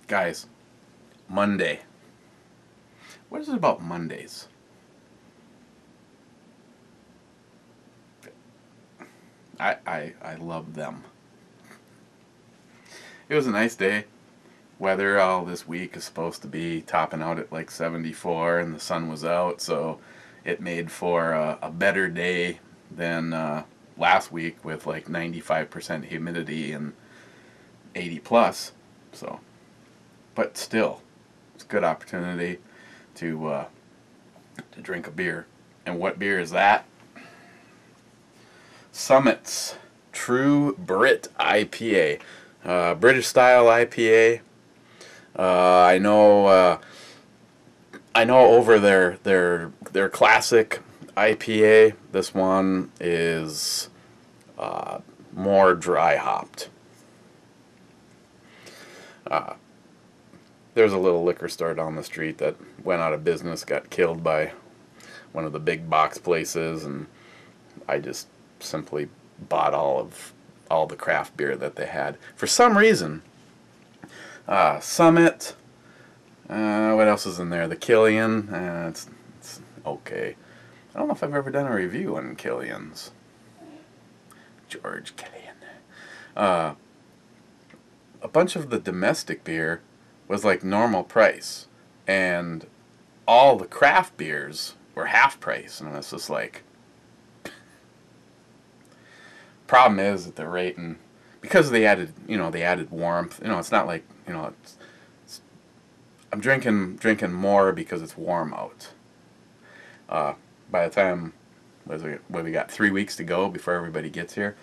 Guys, Monday. What is it about Mondays? I love them. It was a nice day. Weather all this week is supposed to be topping out at like 74, and the sun was out, so it made for a better day than last week with like 95% humidity and 80 plus. So, but still, it's a good opportunity to drink a beer. And what beer is that? Summit's True Brit IPA, British style IPA. I know over their classic IPA, this one is more dry hopped. There's a little liquor store down the street that went out of business, got killed by one of the big box places, and I just simply bought all the craft beer that they had. For some reason, Summit, what else is in there? The Killian, it's okay. I don't know if I've ever done a review on Killian's. George Killian. A bunch of the domestic beer was like normal price, and all the craft beers were half price, and it's just like, problem is that they're rating, because they added warmth. It's not like, I'm drinking more because it's warm out. By the time, we got 3 weeks to go before everybody gets here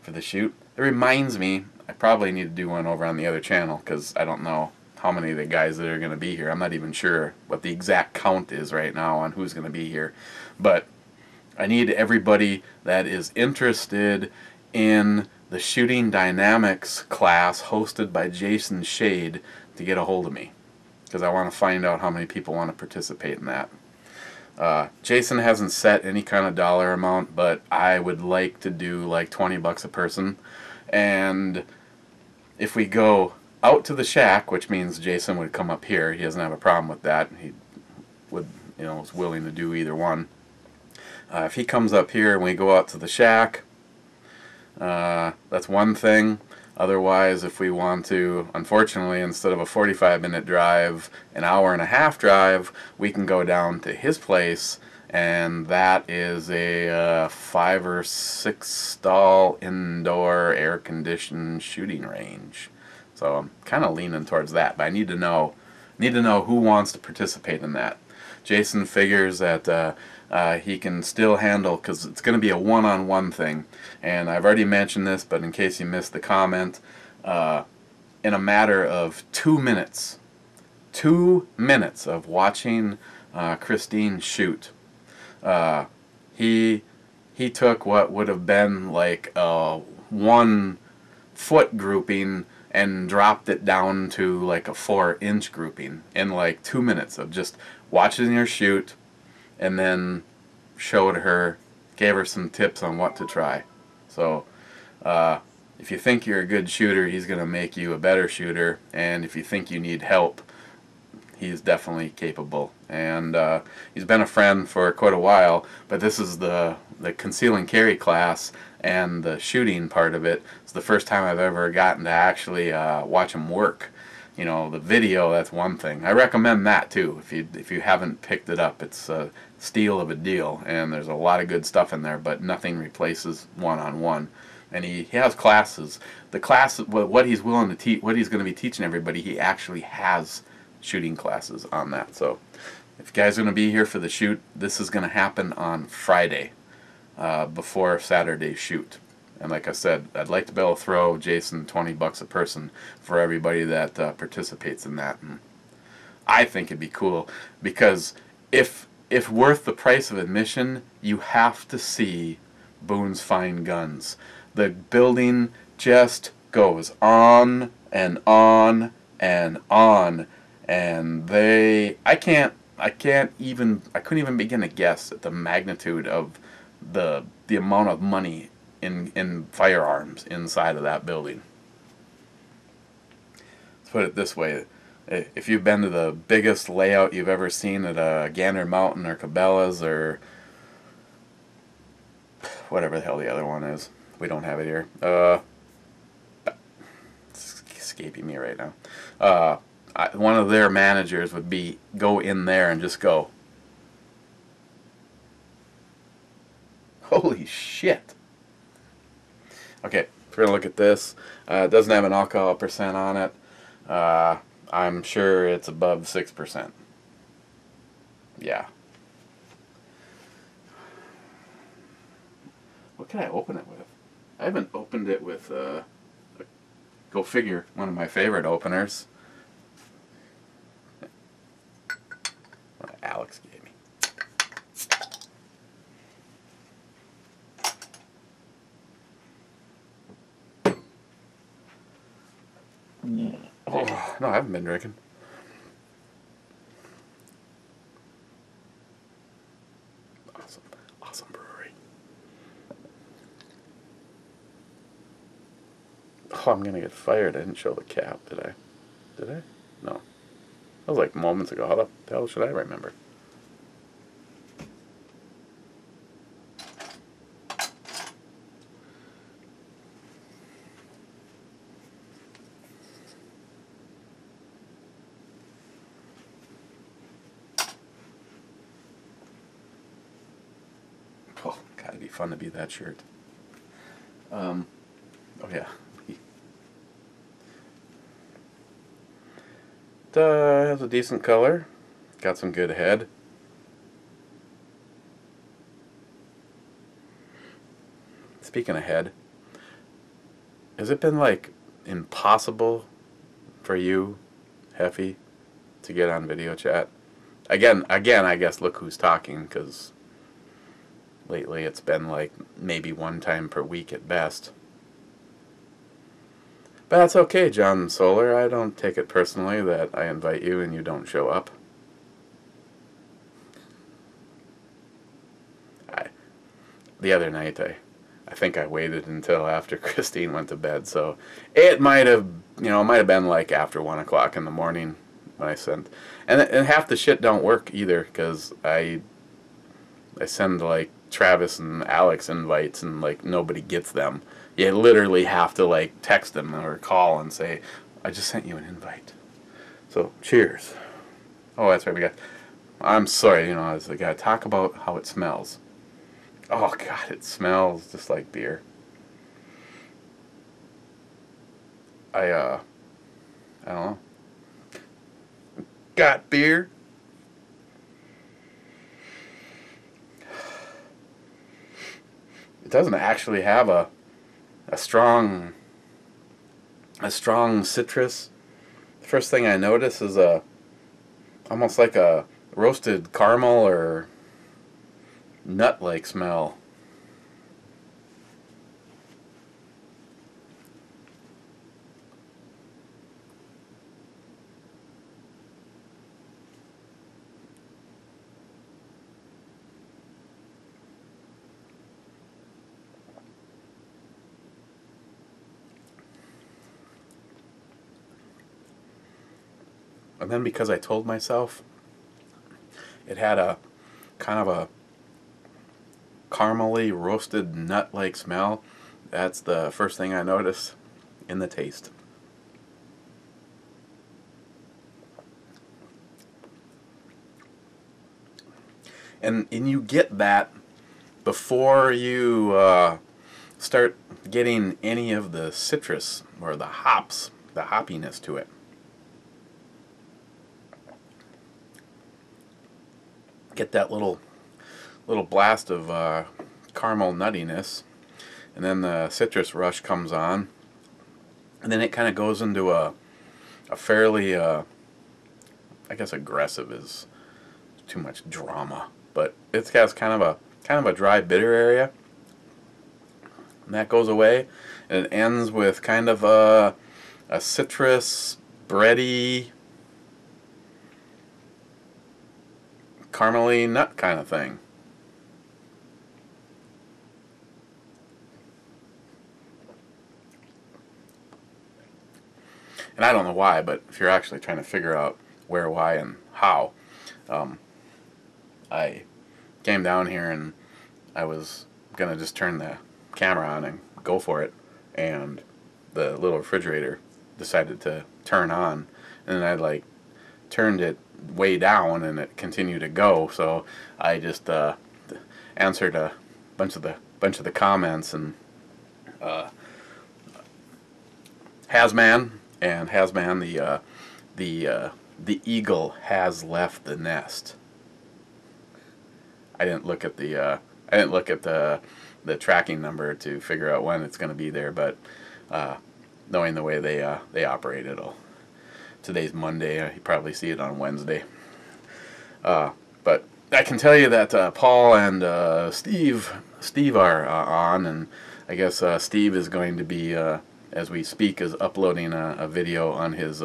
for the shoot. It reminds me, I probably need to do one over on the other channel, because I don't know how many of the guys that are going to be here. I'm not even sure what the exact count is right now on who's going to be here. But I need everybody that is interested in the Shooting Dynamics class hosted by Jason Shade to get a hold of me, because I want to find out how many people want to participate in that. Jason hasn't set any kind of dollar amount, but I would like to do like $20 a person. And if we go out to the shack, which means Jason would come up here, he doesn't have a problem with that. He would, is willing to do either one. If he comes up here and we go out to the shack, that's one thing. Otherwise, if we want to, unfortunately, instead of a 45-minute drive, an hour-and-a-half drive, we can go down to his place, and that is a 5 or 6 stall indoor air-conditioned shooting range. So I'm kind of leaning towards that, but I need to know who wants to participate in that. Jason figures that he can still handle, because it's going to be a one-on-one thing, and I've already mentioned this, but in case you missed the comment, in a matter of 2 minutes, 2 minutes of watching Christine shoot, he took what would have been like a 1 foot grouping and dropped it down to like a 4-inch grouping in like 2 minutes of just watching her shoot, and then showed her, gave her some tips on what to try. So if you think you're a good shooter, he's going to make you a better shooter, and if you think you need help, he's definitely capable. And he's been a friend for quite a while, but this is the conceal and carry class, and the shooting part of it is the first time I've ever gotten to actually watch him work. The video, that's one thing. I recommend that too. If you haven't picked it up, it's a steal of a deal, and there's a lot of good stuff in there, but nothing replaces one-on-one. And he has classes. The class, what he's willing to teach, what he's going to be teaching everybody, he actually has shooting classes on that. So if you guys are going to be here for the shoot, this is going to happen on Friday before Saturday's shoot. And like I said, I'd like to be able to throw Jason $20 a person for everybody that participates in that. And I think it'd be cool, because if worth the price of admission, you have to see Boone's Fine Guns. The building just goes on and on and on, and I can't I couldn't even begin to guess at the magnitude of the amount of money in firearms inside of that building. Let's put it this way. If you've been to the biggest layout you've ever seen at a Gander Mountain or Cabela's or whatever the hell the other one is, we don't have it here. It's escaping me right now. One of their managers would go in there and just go, holy shit. Okay, we're going to look at this. It doesn't have an alcohol percent on it. I'm sure it's above 6%. Yeah. What can I open it with? I haven't opened it with, go figure, one of my favorite openers. What Alex gave me. Oh, no, I haven't been drinking. Awesome. Awesome brewery. Oh, I'm gonna get fired. I didn't show the cap, did I? Did I? No. That was like moments ago. How the hell should I remember? Oh, gotta be fun to be that shirt. Oh yeah. It has a decent color. Got some good head. Speaking of head, has it been like impossible for you, Heffy, to get on video chat? Again, I guess look who's talking, because lately it's been like maybe one time per week at best. But that's okay, John Solar. I don't take it personally that I invite you and you don't show up. The other night, I think I waited until after Christine went to bed, so it might have, been like after 1 o'clock in the morning when I sent. And half the shit don't work either, because I send like Travis and Alex invites and like nobody gets them. You literally have to like text them or call and say, I just sent you an invite. So cheers. Oh, that's right. I'm sorry, I got to talk about how it smells. Oh God, it smells just like beer. I don't know. Got beer? It doesn't actually have a strong citrus. The first thing I notice is almost like a roasted caramel or nut-like smell. And then because I told myself it had a kind of a caramely roasted nut-like smell, that's the first thing I notice in the taste. And you get that before you start getting any of the citrus or the hops, the hoppiness to it. Get that little blast of caramel nuttiness, and then the citrus rush comes on, and then it kind of goes into a fairly, I guess aggressive is too much drama, but it's got kind of a dry bitter area, and that goes away, and it ends with kind of a citrus bready, caramely nut kind of thing. And I don't know why, but if you're actually trying to figure out where, why, and how, I came down here and I was going to just turn the camera on and go for it, and the little refrigerator decided to turn on, and I like turned it way down and it continued to go, so I just answered a bunch of the comments, and Hasman the eagle has left the nest. I didn't look at the tracking number to figure out when it's going to be there, but knowing the way they operate, today's Monday. You probably see it on Wednesday. But I can tell you that Paul and Steve are on, and I guess Steve is going to be, as we speak, is uploading a video on his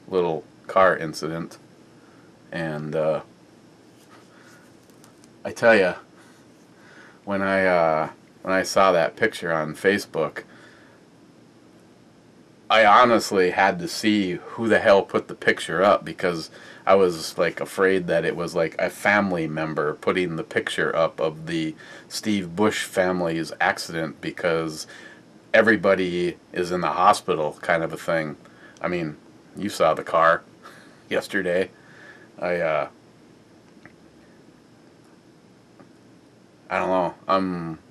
little car incident. And I tell you, when I saw that picture on Facebook, I honestly had to see who the hell put the picture up, because I was like afraid that it was like a family member putting the picture up of the Steve Bush family's accident, because everybody is in the hospital kind of a thing. I mean, you saw the car yesterday. I don't know.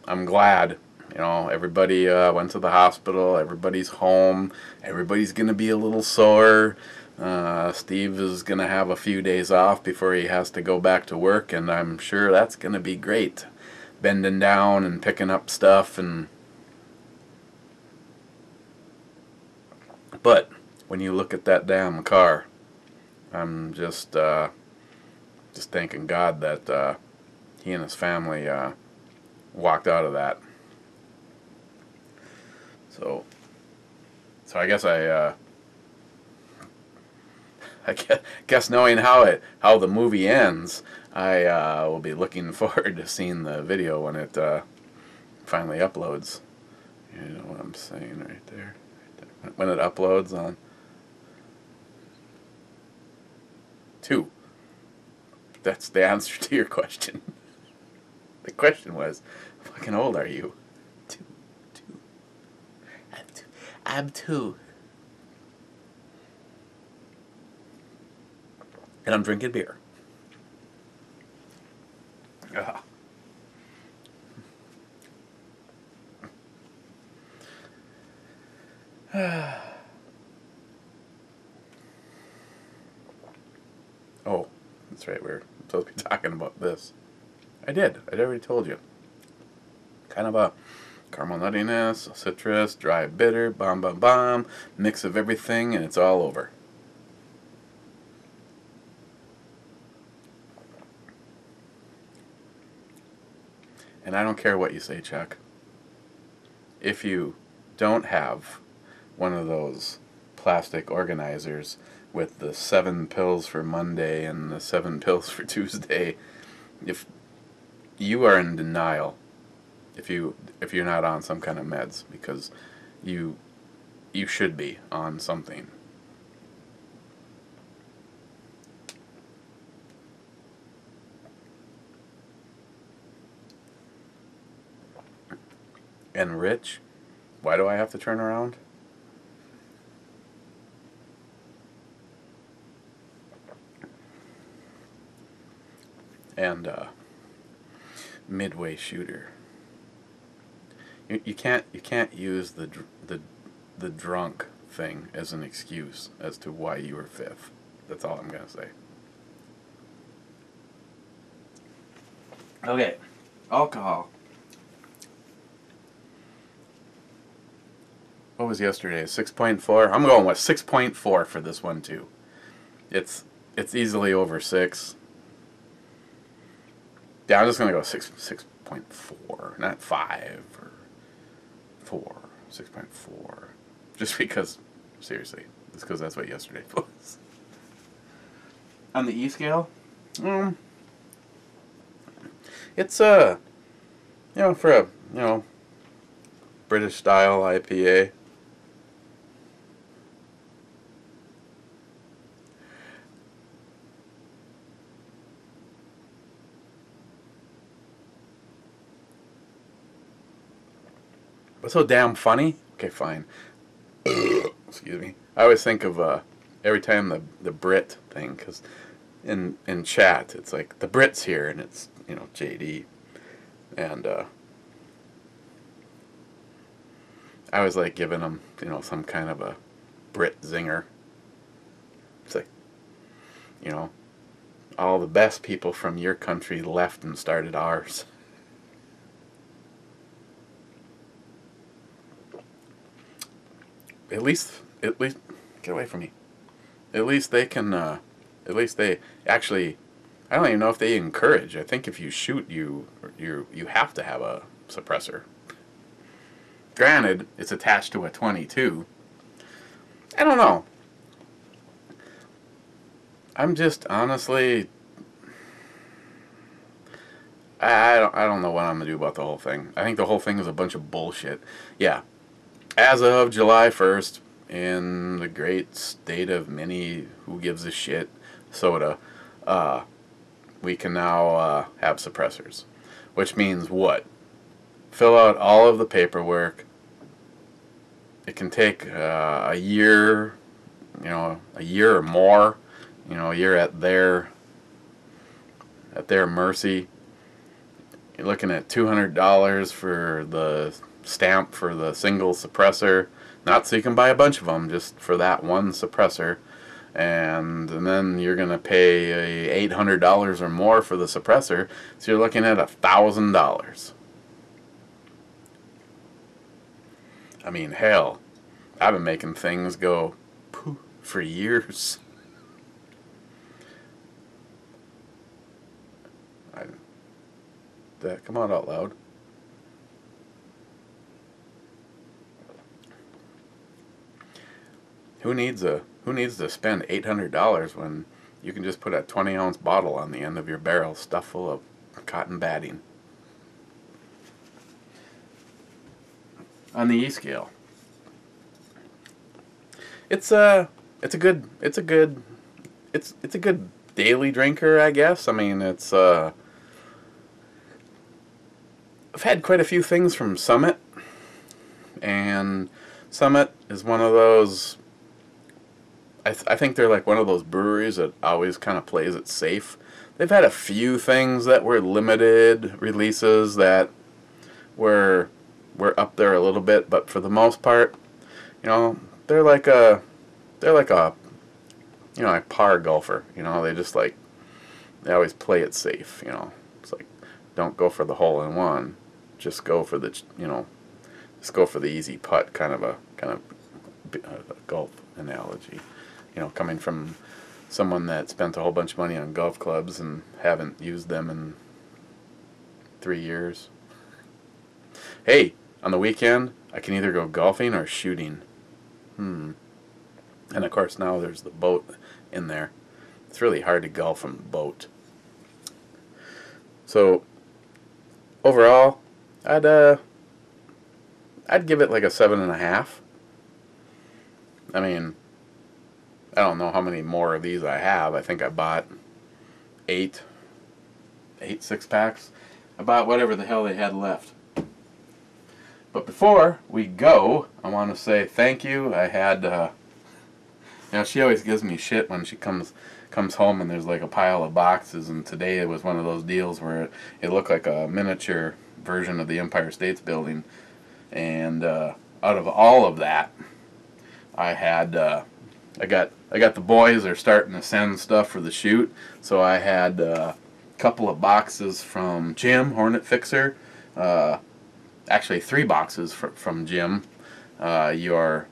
I'm glad. You know, everybody went to the hospital. Everybody's home. Everybody's gonna be a little sore. Steve is gonna have a few days off before he has to go back to work, and I'm sure that's gonna be great. Bending down and picking up stuff, but when you look at that damn car, I'm just thanking God that he and his family walked out of that. So I guess I guess knowing how the movie ends, I will be looking forward to seeing the video when it finally uploads. You know what I'm saying right there. When it uploads on 2. That's the answer to your question. The question was, how fucking old are you? 2. I'm 2. And I'm drinking beer. Ugh. Oh, that's right, we're supposed to be talking about this. I'd already told you. Kind of a caramel nuttiness, citrus, dry bitter, bomb, mix of everything, and it's all over. And I don't care what you say, Chuck. If you don't have one of those plastic organizers with the 7 pills for Monday and the 7 pills for Tuesday, if you are in denial, if you're not on some kind of meds, because you should be on something. And Rich, why do I have to turn around? And Midway Shooter. You can't use the drunk thing as an excuse as to why you were 5th. That's all I'm gonna say. Okay, alcohol. What was yesterday? 6.4. I'm going with 6.4 for this one too. It's easily over 6. Yeah, I'm just gonna go 6.4, not 5 or 4. 6.4. Just because, seriously, just because that's what yesterday was. On the E scale, It's for a British style IPA. But so damn funny. Okay, fine. Excuse me. I always think of every time the Brit thing, because in chat it's like the Brit's here, and it's JD, and I was like giving them some kind of a Brit zinger. It's like all the best people from your country left and started ours. At least, get away from me. At least they can. At least they actually. I don't even know if they encourage. I think if you shoot, you have to have a suppressor. Granted, it's attached to a 22. I don't know. I'm just honestly. I don't know what I'm gonna do about the whole thing. I think the whole thing is a bunch of bullshit. Yeah. As of July 1st, in the great state of mini who gives a shit soda, we can now have suppressors. Which means what? Fill out all of the paperwork. It can take a year, a year or more. You're at their mercy. You're looking at $200 for the stamp for the single suppressor, not so you can buy a bunch of them, just for that one suppressor, and then you're gonna pay $800 or more for the suppressor, so you're looking at $1,000. I mean, hell, I've been making things go poof for years. Come on out loud. Who needs to spend $800 when you can just put a 20-ounce bottle on the end of your barrel stuffed full of cotton batting? On the E scale, it's a good daily drinker, I guess. I mean, it's I've had quite a few things from Summit, and Summit is one of those. I think they're like one of those breweries that always kind of plays it safe. They've had a few things that were limited releases that were up there a little bit, but for the most part, they're like a like par golfer. They just they always play it safe. It's like, don't go for the hole in one, just go for the just go for the easy putt, kind of a golf analogy. Coming from someone that spent a whole bunch of money on golf clubs and haven't used them in 3 years. Hey, on the weekend, I can either go golfing or shooting. And of course now there's the boat in there. It's really hard to golf from the boat. So overall, I'd give it like a 7.5. I mean, I don't know how many more of these I have. I think I bought 8 6-packs. I bought whatever the hell they had left. But before we go, I want to say thank you. I had, she always gives me shit when she comes home and there's like a pile of boxes, and today it was one of those deals where it looked like a miniature version of the Empire State's Building. And out of all of that, I had, I got the boys are starting to send stuff for the shoot, so I had a couple of boxes from Jim, Hornet Fixer, actually 3 boxes from Jim. Your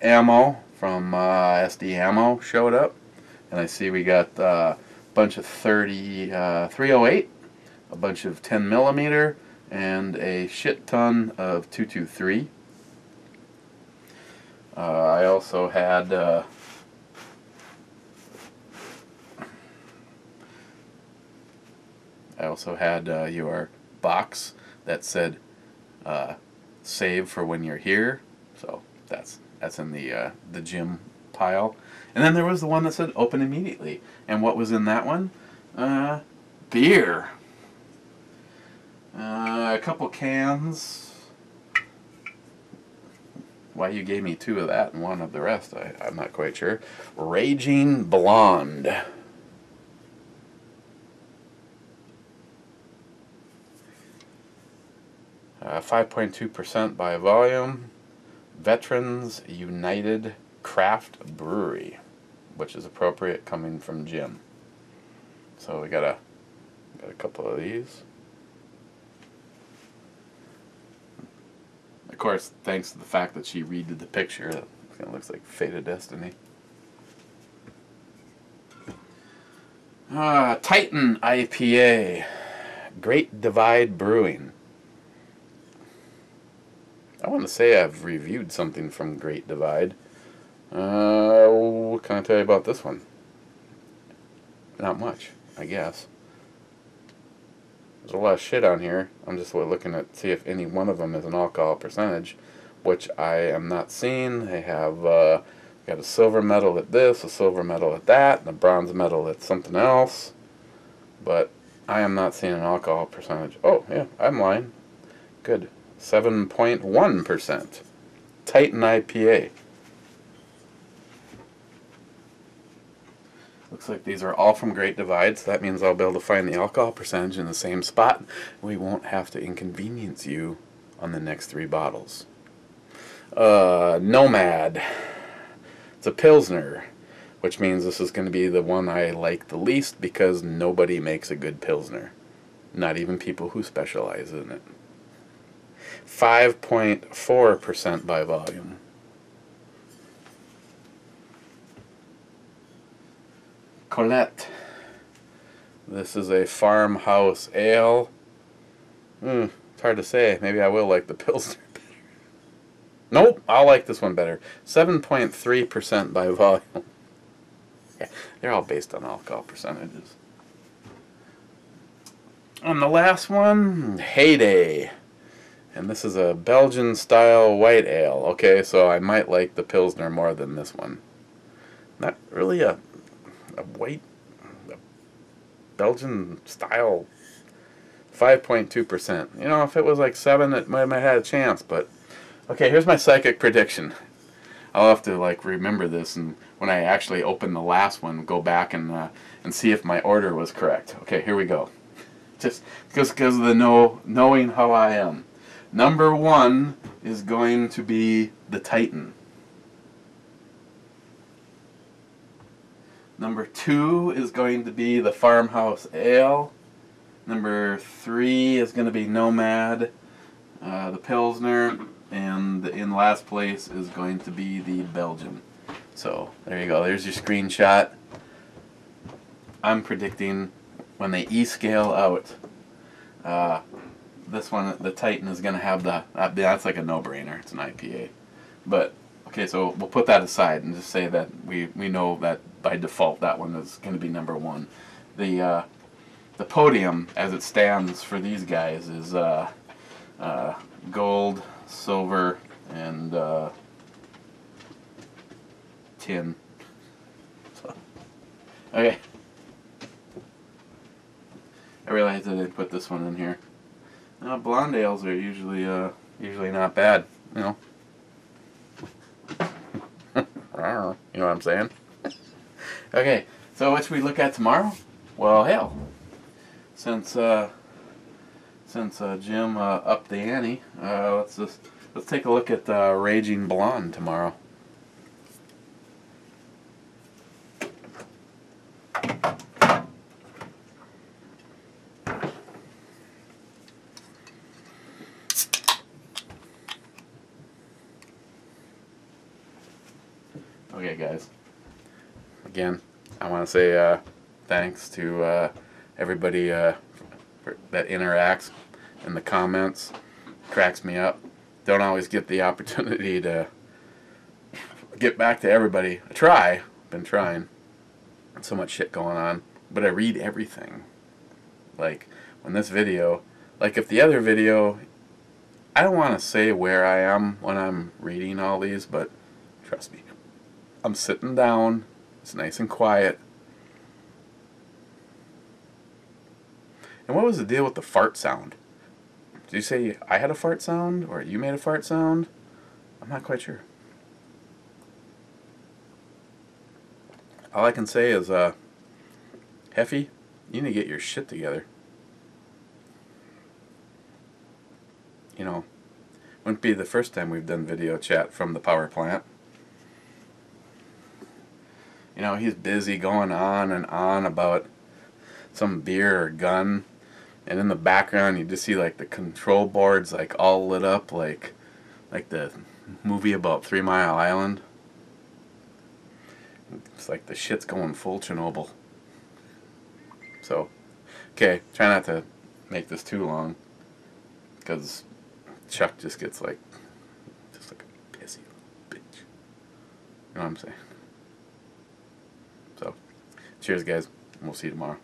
ammo from SD Ammo showed up, and I see we got a bunch of 308, a bunch of 10mm, and a shit ton of 223. I also had I also had your box that said save for when you're here. So that's in the gym pile. And then there was the one that said open immediately. And what was in that one? Beer. A couple cans. Why you gave me 2 of that and 1 of the rest, I'm not quite sure. Raging Blonde. 5.2% by volume. Veterans United Craft Brewery, which is appropriate coming from Jim. So we got a couple of these. Of course, thanks to the fact that she redid the picture, it kind of looks like Fate of Destiny. Titan IPA, Great Divide Brewing. I want to say I've reviewed something from Great Divide. What can I tell you about this one? Not much, I guess. There's a lot of shit on here. I'm just looking at see if any one of them is an alcohol percentage, which I am not seeing. They have got a silver medal at this, a silver medal at that, and a bronze medal at something else. But I am not seeing an alcohol percentage. Oh, yeah, I'm lying. Good. 7.1%. Titan IPA. Looks like these are all from Great Divide, so that means I'll be able to find the alcohol percentage in the same spot. We won't have to inconvenience you on the next 3 bottles. Nomad. It's a Pilsner, which means this is going to be the one I like the least because nobody makes a good Pilsner. Not even people who specialize in it. 5.4% by volume. Colette. This is a farmhouse ale. It's hard to say. Maybe I will like the Pilsner better. Nope, I'll like this one better. 7.3% by volume. Yeah, they're all based on alcohol percentages. And the last one, Heyday. And this is a Belgian style white ale. Okay, so I might like the Pilsner more than this one. Not really a white Belgian style. 5.2%. You know, if it was like 7, it might have had a chance. But okay, here's my psychic prediction. I'll have to like remember this, and when I actually open the last one, go back and see if my order was correct. Okay, here we go. Just because of the knowing how I am. Number 1 is going to be the Titan. Number 2 is going to be the Farmhouse Ale. Number 3 is going to be Nomad, the Pilsner, and in last place is going to be the Belgian. So there you go. There's your screenshot. I'm predicting when they e-scale out, this one, the Titan, is going to have the, that's like a no-brainer. It's an IPA. But, okay, so we'll put that aside and just say that we know that by default that one is going to be number 1. The podium, as it stands for these guys, is gold, silver, and tin. So, okay. I realized I didn't put this one in here. Blonde ales are usually not bad, you know. You know what I'm saying? Okay, so what should we look at tomorrow? Well, hell, since Jim upped the ante, let's take a look at Raging Blonde tomorrow. Okay, guys. Again, I want to say thanks to everybody that interacts in the comments. Cracks me up. Don't always get the opportunity to get back to everybody. I try. Been trying. So much shit going on. But I read everything. Like, in this video, like if the other video, I don't want to say where I am when I'm reading all these, but trust me, I'm sitting down, it's nice and quiet. And what was the deal with the fart sound? Did you say I had a fart sound, or you made a fart sound? I'm not quite sure. All I can say is, Heffy, you need to get your shit together. You know, wouldn't be the first time we've done video chat from the power plant. You know, he's busy going on and on about some beer or gun, and in the background you just see like the control boards like all lit up like the movie about 3 Mile Island. It's like the shit's going full Chernobyl. So, okay, try not to make this too long, because Chuck just gets like a pissy little bitch. You know what I'm saying? So, cheers guys, we'll see you tomorrow.